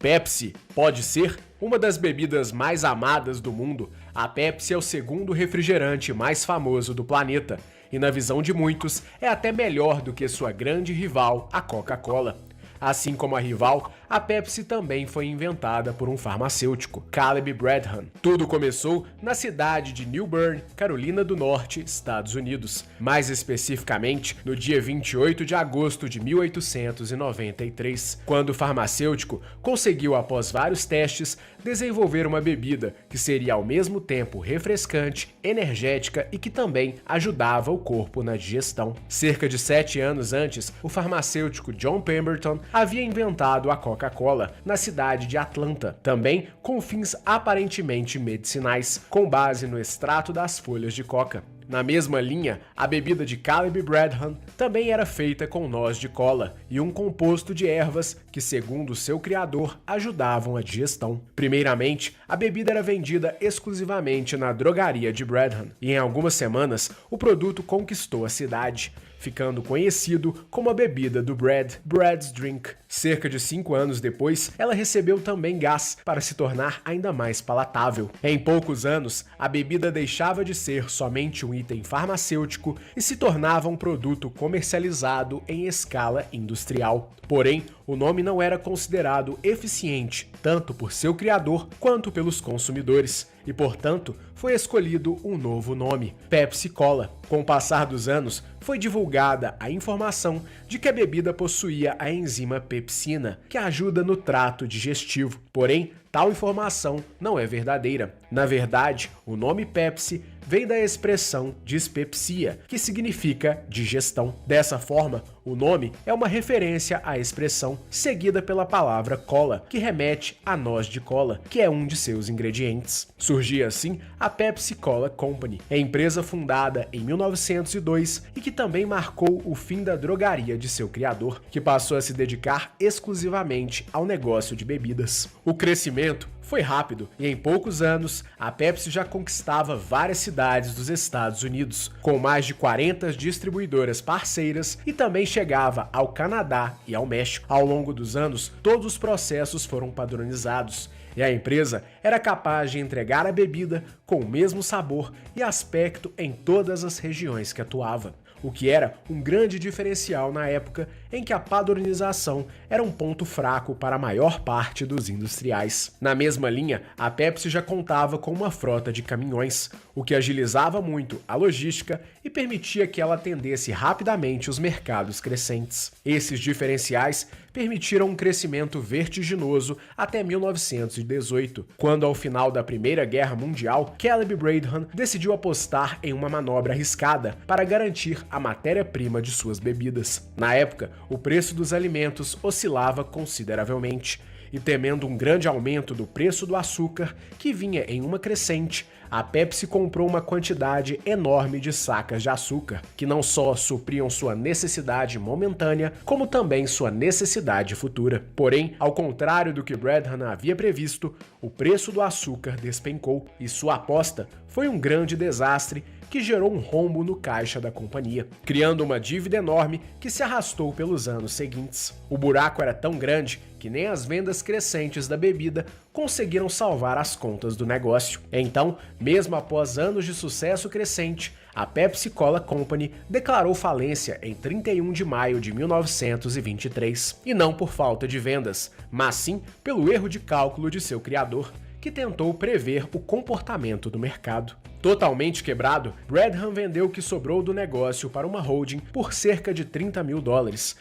Pepsi pode ser uma das bebidas mais amadas do mundo. A Pepsi é o segundo refrigerante mais famoso do planeta e, na visão de muitos, é até melhor do que sua grande rival, a Coca-Cola. Assim como a rival, a Pepsi também foi inventada por um farmacêutico, Caleb Bradham. Tudo começou na cidade de New Bern, Carolina do Norte, Estados Unidos. Mais especificamente, no dia 28 de agosto de 1893, quando o farmacêutico conseguiu, após vários testes, desenvolver uma bebida que seria ao mesmo tempo refrescante, energética e que também ajudava o corpo na digestão. Cerca de 7 anos antes, o farmacêutico John Pemberton havia inventado a Coca-Cola na cidade de Atlanta, também com fins aparentemente medicinais, com base no extrato das folhas de coca. Na mesma linha, a bebida de Caleb Bradham também era feita com noz de cola e um composto de ervas que, segundo seu criador, ajudavam a digestão. Primeiramente, a bebida era vendida exclusivamente na drogaria de Bradham e em algumas semanas o produto conquistou a cidade, ficando conhecido como a bebida do Brad's Drink. Cerca de 5 anos depois, ela recebeu também gás para se tornar ainda mais palatável. Em poucos anos, a bebida deixava de ser somente um item farmacêutico e se tornava um produto comercializado em escala industrial. Porém, o nome não era considerado eficiente, tanto por seu criador quanto pelos consumidores, e, portanto, foi escolhido um novo nome, Pepsi Cola. Com o passar dos anos, foi divulgada a informação de que a bebida possuía a enzima pepsina, que ajuda no trato digestivo. Porém, tal informação não é verdadeira. Na verdade, o nome Pepsi vem da expressão dispepsia, que significa digestão. Dessa forma, o nome é uma referência à expressão seguida pela palavra cola, que remete à noz de cola, que é um de seus ingredientes. Surgia assim a Pepsi Cola Company, empresa fundada em 1902 e que também marcou o fim da drogaria de seu criador, que passou a se dedicar exclusivamente ao negócio de bebidas. O crescimento foi rápido e em poucos anos a Pepsi já conquistava várias cidades dos Estados Unidos, com mais de 40 distribuidoras parceiras, e também chegava ao Canadá e ao México. Ao longo dos anos, todos os processos foram padronizados e a empresa era capaz de entregar a bebida com o mesmo sabor e aspecto em todas as regiões que atuava, o que era um grande diferencial na época em que a padronização era um ponto fraco para a maior parte dos industriais. Na mesma linha, a Pepsi já contava com uma frota de caminhões, o que agilizava muito a logística e permitia que ela atendesse rapidamente os mercados crescentes. Esses diferenciais permitiram um crescimento vertiginoso até 1918, quando, ao final da Primeira Guerra Mundial, Caleb Bradham decidiu apostar em uma manobra arriscada para garantir a matéria-prima de suas bebidas. Na época, o preço dos alimentos oscilava consideravelmente, e temendo um grande aumento do preço do açúcar, que vinha em uma crescente, a Pepsi comprou uma quantidade enorme de sacas de açúcar, que não só supriam sua necessidade momentânea, como também sua necessidade futura. Porém, ao contrário do que Bradham havia previsto, o preço do açúcar despencou e sua aposta foi um grande desastre que gerou um rombo no caixa da companhia, criando uma dívida enorme que se arrastou pelos anos seguintes. O buraco era tão grande que nem as vendas crescentes da bebida conseguiram salvar as contas do negócio. Então, mesmo após anos de sucesso crescente, a Pepsi Cola Company declarou falência em 31 de maio de 1923, e não por falta de vendas, mas sim pelo erro de cálculo de seu criador, que tentou prever o comportamento do mercado. Totalmente quebrado, Bradham vendeu o que sobrou do negócio para uma holding por cerca de $30 mil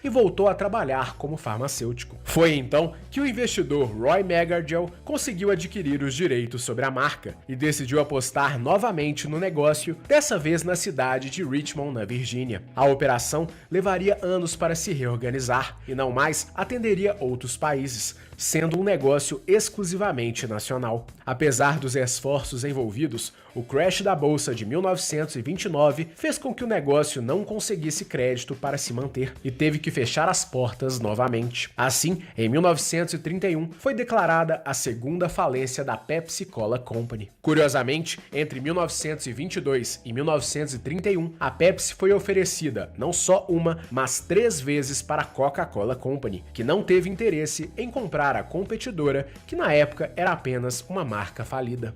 e voltou a trabalhar como farmacêutico. Foi então que o investidor Roy Megargel conseguiu adquirir os direitos sobre a marca e decidiu apostar novamente no negócio, dessa vez na cidade de Richmond, na Virgínia. A operação levaria anos para se reorganizar e não mais atenderia outros países, sendo um negócio exclusivamente nacional. Apesar dos esforços envolvidos, o crash crash da bolsa de 1929 fez com que o negócio não conseguisse crédito para se manter e teve que fechar as portas novamente. Assim, em 1931 foi declarada a segunda falência da Pepsi Cola Company. Curiosamente, entre 1922 e 1931, a Pepsi foi oferecida não só uma, mas 3 vezes para a Coca-Cola Company, que não teve interesse em comprar a competidora, que na época era apenas uma marca falida.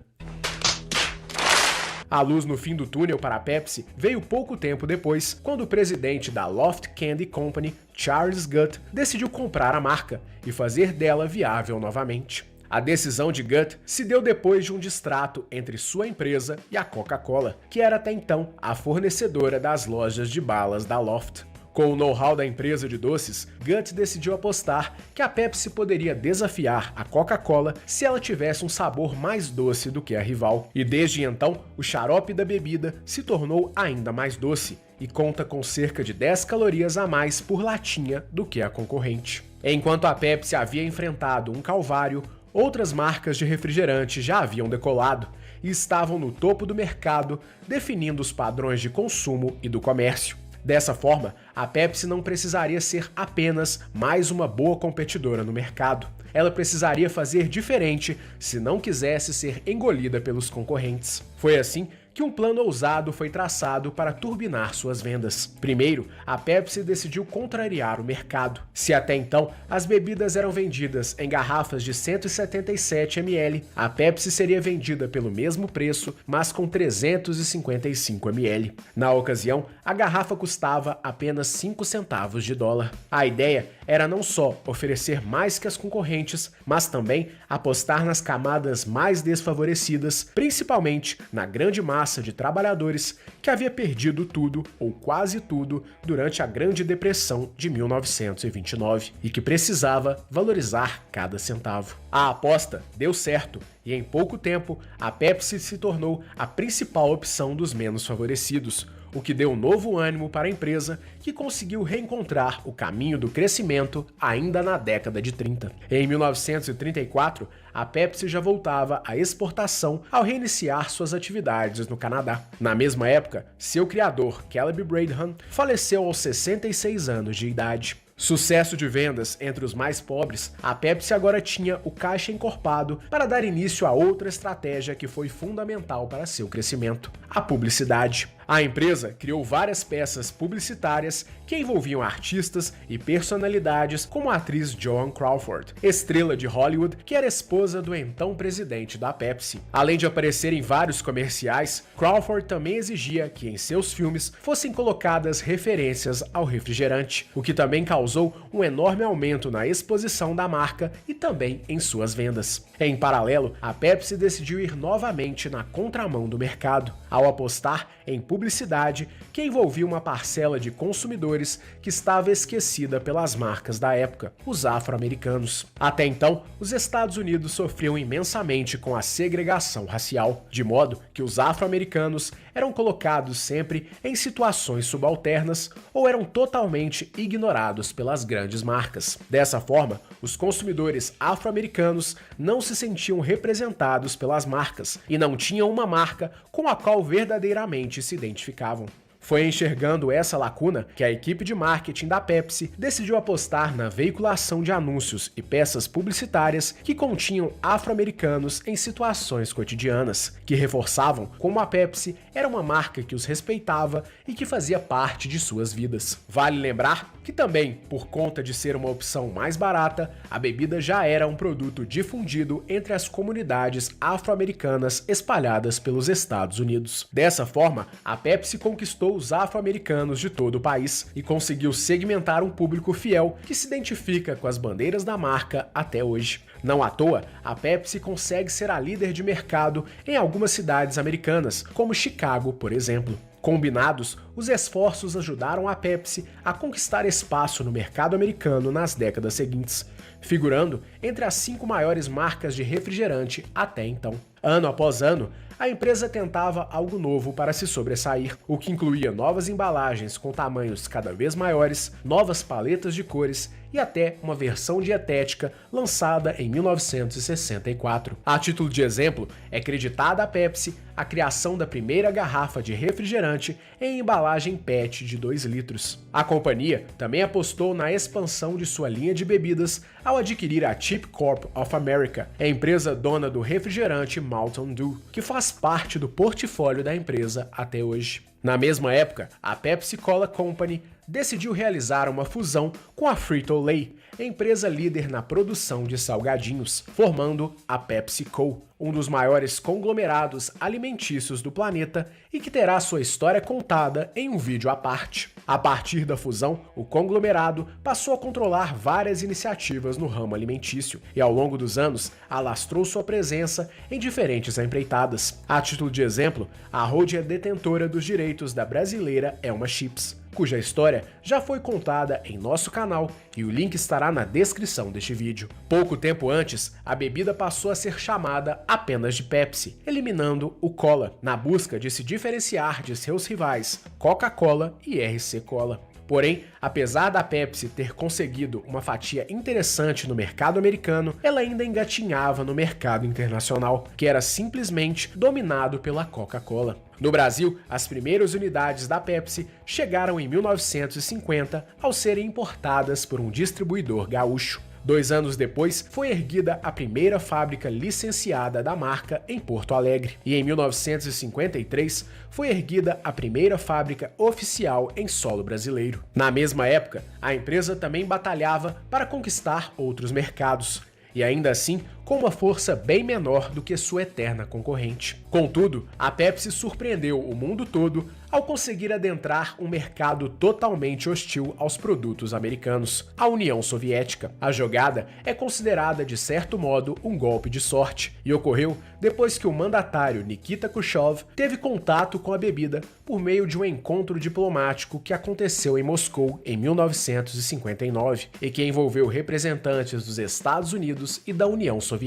A luz no fim do túnel para a Pepsi veio pouco tempo depois, quando o presidente da Loft Candy Company, Charles Gutt, decidiu comprar a marca e fazer dela viável novamente. A decisão de Gutt se deu depois de um distrato entre sua empresa e a Coca-Cola, que era até então a fornecedora das lojas de balas da Loft. Com o know-how da empresa de doces, Gutt decidiu apostar que a Pepsi poderia desafiar a Coca-Cola se ela tivesse um sabor mais doce do que a rival. E desde então, o xarope da bebida se tornou ainda mais doce e conta com cerca de 10 calorias a mais por latinha do que a concorrente. Enquanto a Pepsi havia enfrentado um calvário, outras marcas de refrigerante já haviam decolado e estavam no topo do mercado, definindo os padrões de consumo e do comércio. Dessa forma, a Pepsi não precisaria ser apenas mais uma boa competidora no mercado. Ela precisaria fazer diferente se não quisesse ser engolida pelos concorrentes. Foi assim que um plano ousado foi traçado para turbinar suas vendas. Primeiro, a Pepsi decidiu contrariar o mercado. Se até então as bebidas eram vendidas em garrafas de 177 ml, a Pepsi seria vendida pelo mesmo preço, mas com 355 ml. Na ocasião, a garrafa custava apenas 5 centavos de dólar. A ideia era não só oferecer mais que as concorrentes, mas também apostar nas camadas mais desfavorecidas, principalmente na grande massa de trabalhadores que havia perdido tudo ou quase tudo durante a Grande Depressão de 1929 e que precisava valorizar cada centavo. A aposta deu certo e em pouco tempo a Pepsi se tornou a principal opção dos menos favorecidos, o que deu novo ânimo para a empresa, que conseguiu reencontrar o caminho do crescimento ainda na década de 30. Em 1934, a Pepsi já voltava à exportação ao reiniciar suas atividades no Canadá. Na mesma época, seu criador, Caleb Bradham, faleceu aos 66 anos de idade. Sucesso de vendas entre os mais pobres, a Pepsi agora tinha o caixa encorpado para dar início a outra estratégia que foi fundamental para seu crescimento: a publicidade. A empresa criou várias peças publicitárias que envolviam artistas e personalidades como a atriz Joan Crawford, estrela de Hollywood que era esposa do então presidente da Pepsi. Além de aparecer em vários comerciais, Crawford também exigia que em seus filmes fossem colocadas referências ao refrigerante, o que também causou um enorme aumento na exposição da marca e também em suas vendas. Em paralelo, a Pepsi decidiu ir novamente na contramão do mercado, ao apostar em publicidade que envolvia uma parcela de consumidores que estava esquecida pelas marcas da época, os afro-americanos. Até então, os Estados Unidos sofriam imensamente com a segregação racial, de modo que os afro-americanos eram colocados sempre em situações subalternas ou eram totalmente ignorados pelas grandes marcas. Dessa forma, os consumidores afro-americanos não se sentiam representados pelas marcas e não tinham uma marca com a qual verdadeiramente se identificavam. Foi enxergando essa lacuna que a equipe de marketing da Pepsi decidiu apostar na veiculação de anúncios e peças publicitárias que continham afro-americanos em situações cotidianas, que reforçavam como a Pepsi era uma marca que os respeitava e que fazia parte de suas vidas. Vale lembrar que também, por conta de ser uma opção mais barata, a bebida já era um produto difundido entre as comunidades afro-americanas espalhadas pelos Estados Unidos. Dessa forma, a Pepsi conquistou os afro-americanos de todo o país e conseguiu segmentar um público fiel que se identifica com as bandeiras da marca até hoje. Não à toa, a Pepsi consegue ser a líder de mercado em algumas cidades americanas, como Chicago, por exemplo. Combinados, os esforços ajudaram a Pepsi a conquistar espaço no mercado americano nas décadas seguintes, figurando entre as 5 maiores marcas de refrigerante até então. Ano após ano, a empresa tentava algo novo para se sobressair, o que incluía novas embalagens com tamanhos cada vez maiores, novas paletas de cores e até uma versão dietética lançada em 1964. A título de exemplo, é creditada à Pepsi a criação da primeira garrafa de refrigerante em embalagem PET de 2 litros. A companhia também apostou na expansão de sua linha de bebidas ao adquirir a Chip Corp of America, a empresa dona do refrigerante Mountain Dew, que faz parte do portfólio da empresa até hoje. Na mesma época, a Pepsi Cola Company decidiu realizar uma fusão com a Frito-Lay, empresa líder na produção de salgadinhos, formando a PepsiCo, um dos maiores conglomerados alimentícios do planeta e que terá sua história contada em um vídeo à parte. A partir da fusão, o conglomerado passou a controlar várias iniciativas no ramo alimentício e, ao longo dos anos, alastrou sua presença em diferentes empreitadas. A título de exemplo, a Rode é detentora dos direitos da brasileira Elma Chips, cuja história já foi contada em nosso canal e o link estará na descrição deste vídeo. Pouco tempo antes, a bebida passou a ser chamada apenas de Pepsi, eliminando o Cola, na busca de se diferenciar de seus rivais Coca-Cola e RC Cola. Porém, apesar da Pepsi ter conseguido uma fatia interessante no mercado americano, ela ainda engatinhava no mercado internacional, que era simplesmente dominado pela Coca-Cola. No Brasil, as primeiras unidades da Pepsi chegaram em 1950 ao serem importadas por um distribuidor gaúcho. 2 anos depois, foi erguida a primeira fábrica licenciada da marca em Porto Alegre. E em 1953, foi erguida a primeira fábrica oficial em solo brasileiro. Na mesma época, a empresa também batalhava para conquistar outros mercados, e ainda assim com uma força bem menor do que sua eterna concorrente. Contudo, a Pepsi surpreendeu o mundo todo ao conseguir adentrar um mercado totalmente hostil aos produtos americanos, a União Soviética. A jogada é considerada de certo modo um golpe de sorte e ocorreu depois que o mandatário Nikita Khrushchev teve contato com a bebida por meio de um encontro diplomático que aconteceu em Moscou em 1959 e que envolveu representantes dos Estados Unidos e da União Soviética.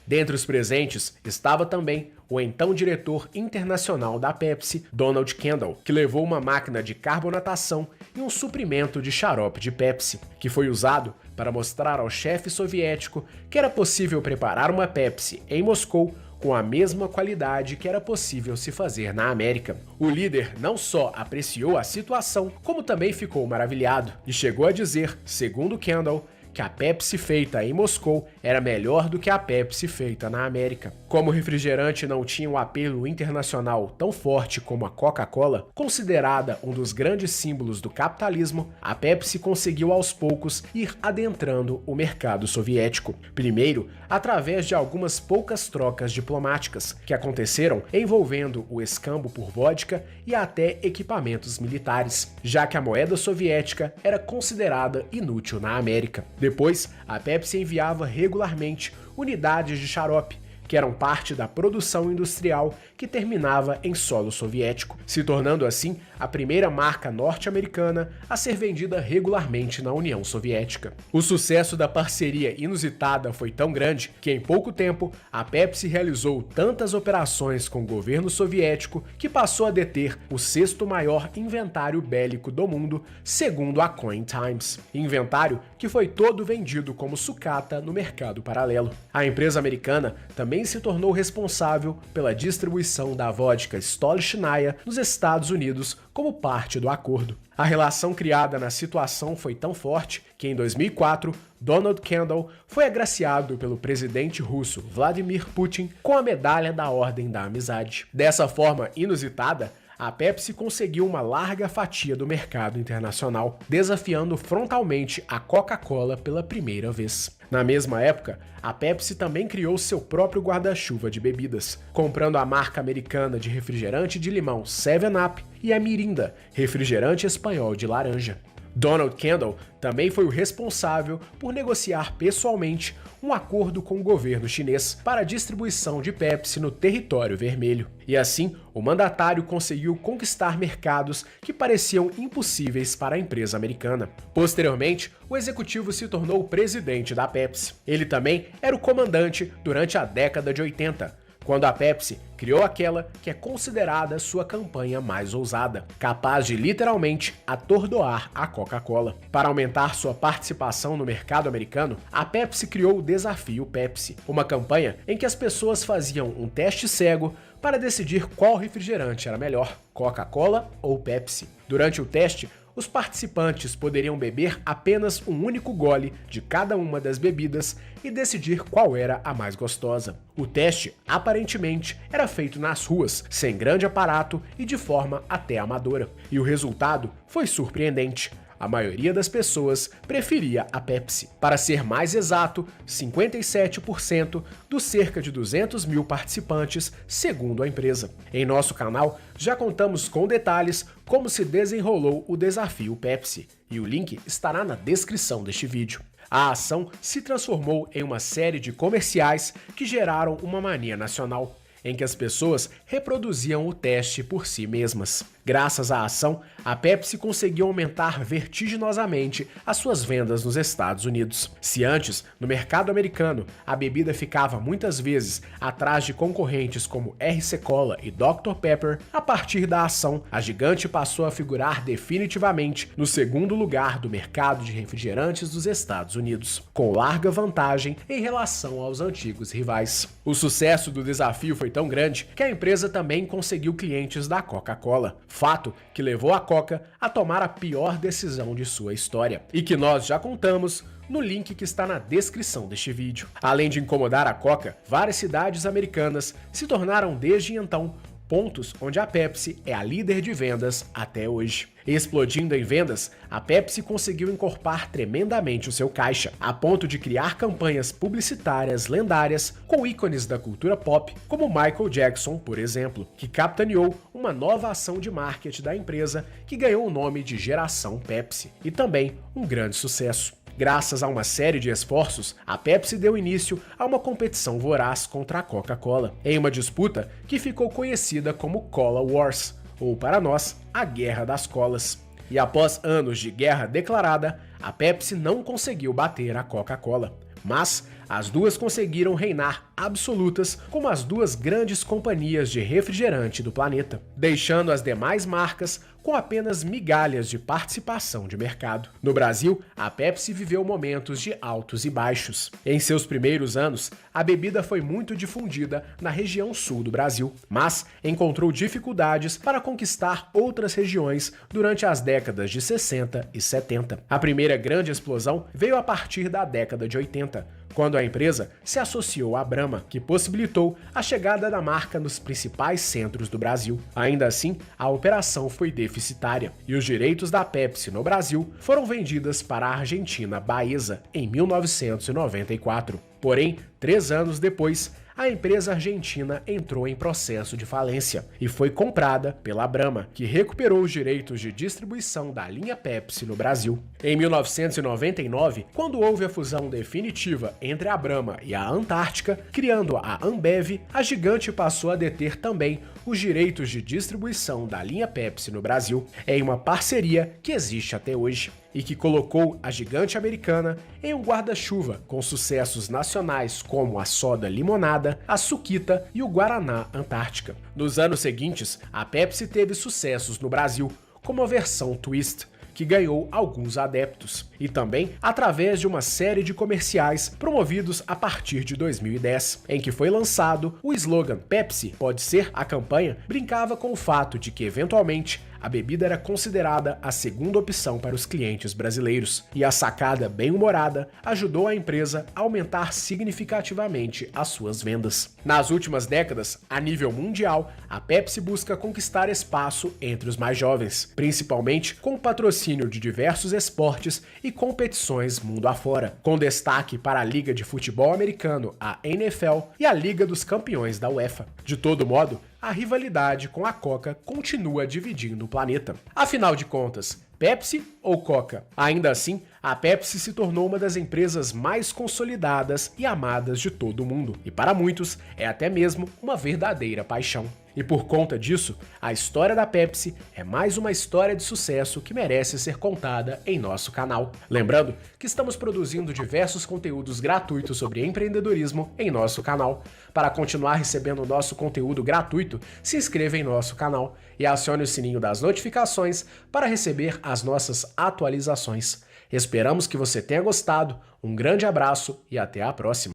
Dentre os presentes estava também o então diretor internacional da Pepsi, Donald Kendall, que levou uma máquina de carbonatação e um suprimento de xarope de Pepsi, que foi usado para mostrar ao chefe soviético que era possível preparar uma Pepsi em Moscou com a mesma qualidade que era possível se fazer na América. O líder não só apreciou a situação, como também ficou maravilhado e chegou a dizer, segundo Kendall, que a Pepsi feita em Moscou era melhor do que a Pepsi feita na América. Como o refrigerante não tinha um apelo internacional tão forte como a Coca-Cola, considerada um dos grandes símbolos do capitalismo, a Pepsi conseguiu aos poucos ir adentrando o mercado soviético. Primeiro, através de algumas poucas trocas diplomáticas que aconteceram envolvendo o escambo por vodka e até equipamentos militares, já que a moeda soviética era considerada inútil na América. Depois, a Pepsi enviava regularmente unidades de xarope, que eram parte da produção industrial que terminava em solo soviético, se tornando assim a primeira marca norte-americana a ser vendida regularmente na União Soviética. O sucesso da parceria inusitada foi tão grande que em pouco tempo a Pepsi realizou tantas operações com o governo soviético que passou a deter o 6º maior inventário bélico do mundo, segundo a Coin Times. Inventário que foi todo vendido como sucata no mercado paralelo. A empresa americana também se tornou responsável pela distribuição da vodka Stolichnaya nos Estados Unidos como parte do acordo. A relação criada na situação foi tão forte que em 2004, Donald Kendall foi agraciado pelo presidente russo Vladimir Putin com a Medalha da Ordem da Amizade. Dessa forma inusitada, a Pepsi conseguiu uma larga fatia do mercado internacional, desafiando frontalmente a Coca-Cola pela primeira vez. Na mesma época, a Pepsi também criou seu próprio guarda-chuva de bebidas, comprando a marca americana de refrigerante de limão 7-Up e a Mirinda, refrigerante espanhol de laranja. Donald Kendall também foi o responsável por negociar pessoalmente um acordo com o governo chinês para a distribuição de Pepsi no território vermelho. E assim, o mandatário conseguiu conquistar mercados que pareciam impossíveis para a empresa americana. Posteriormente, o executivo se tornou o presidente da Pepsi. Ele também era o comandante durante a década de 80, quando a Pepsi criou aquela que é considerada sua campanha mais ousada, capaz de literalmente atordoar a Coca-Cola. Para aumentar sua participação no mercado americano, a Pepsi criou o Desafio Pepsi, uma campanha em que as pessoas faziam um teste cego para decidir qual refrigerante era melhor, Coca-Cola ou Pepsi. Durante o teste, os participantes poderiam beber apenas um único gole de cada uma das bebidas e decidir qual era a mais gostosa. O teste, aparentemente, era feito nas ruas, sem grande aparato e de forma até amadora. E o resultado foi surpreendente. A maioria das pessoas preferia a Pepsi. Para ser mais exato, 57% dos cerca de 200 mil participantes, segundo a empresa. Em nosso canal, já contamos com detalhes como se desenrolou o Desafio Pepsi, e o link estará na descrição deste vídeo. A ação se transformou em uma série de comerciais que geraram uma mania nacional, em que as pessoas reproduziam o teste por si mesmas. Graças à ação, a Pepsi conseguiu aumentar vertiginosamente as suas vendas nos Estados Unidos. Se antes, no mercado americano, a bebida ficava muitas vezes atrás de concorrentes como RC Cola e Dr. Pepper, a partir da ação, a gigante passou a figurar definitivamente no segundo lugar do mercado de refrigerantes dos Estados Unidos, com larga vantagem em relação aos antigos rivais. O sucesso do desafio foi tão grande que a empresa também conseguiu clientes da Coca-Cola, fato que levou a Coca a tomar a pior decisão de sua história, e que nós já contamos no link que está na descrição deste vídeo. Além de incomodar a Coca, várias cidades americanas se tornaram desde então pontos onde a Pepsi é a líder de vendas até hoje. Explodindo em vendas, a Pepsi conseguiu encorpar tremendamente o seu caixa, a ponto de criar campanhas publicitárias lendárias com ícones da cultura pop, como Michael Jackson, por exemplo, que capitaneou uma nova ação de marketing da empresa que ganhou o nome de Geração Pepsi, e também um grande sucesso. Graças a uma série de esforços, a Pepsi deu início a uma competição voraz contra a Coca-Cola, em uma disputa que ficou conhecida como Cola Wars, ou para nós, a Guerra das Colas. E após anos de guerra declarada, a Pepsi não conseguiu bater a Coca-Cola, mas as duas conseguiram reinar absolutas como as duas grandes companhias de refrigerante do planeta, deixando as demais marcas com apenas migalhas de participação de mercado. No Brasil, a Pepsi viveu momentos de altos e baixos. Em seus primeiros anos, a bebida foi muito difundida na região sul do Brasil, mas encontrou dificuldades para conquistar outras regiões durante as décadas de 60 e 70. A primeira grande explosão veio a partir da década de 80, quando a empresa se associou à Brahma, que possibilitou a chegada da marca nos principais centros do Brasil. Ainda assim, a operação foi deficitária, e os direitos da Pepsi no Brasil foram vendidas para a Argentina Baeza em 1994. Porém, 3 anos depois, a empresa argentina entrou em processo de falência e foi comprada pela Brahma, que recuperou os direitos de distribuição da linha Pepsi no Brasil. Em 1999, quando houve a fusão definitiva entre a Brahma e a Antártica, criando a Ambev, a gigante passou a deter também os direitos de distribuição da linha Pepsi no Brasil, em uma parceria que existe até hoje, e que colocou a gigante americana em um guarda-chuva com sucessos nacionais como a soda limonada, a suquita e o Guaraná Antártica. Nos anos seguintes, a Pepsi teve sucessos no Brasil, como a versão Twist, que ganhou alguns adeptos, e também através de uma série de comerciais promovidos a partir de 2010, em que foi lançado o slogan Pepsi pode ser. A campanha brincava com o fato de que, eventualmente, a bebida era considerada a segunda opção para os clientes brasileiros, e a sacada bem-humorada ajudou a empresa a aumentar significativamente as suas vendas. Nas últimas décadas, a nível mundial, a Pepsi busca conquistar espaço entre os mais jovens, principalmente com o patrocínio de diversos esportes e competições mundo afora, com destaque para a Liga de Futebol Americano, a NFL, e a Liga dos Campeões da UEFA. De todo modo, a rivalidade com a Coca continua dividindo o planeta. Afinal de contas, Pepsi ou Coca? Ainda assim, a Pepsi se tornou uma das empresas mais consolidadas e amadas de todo o mundo, e para muitos é até mesmo uma verdadeira paixão. E por conta disso, a história da Pepsi é mais uma história de sucesso que merece ser contada em nosso canal. Lembrando que estamos produzindo diversos conteúdos gratuitos sobre empreendedorismo em nosso canal. Para continuar recebendo o nosso conteúdo gratuito, se inscreva em nosso canal e acione o sininho das notificações para receber as nossas atualizações. Esperamos que você tenha gostado, um grande abraço e até a próxima!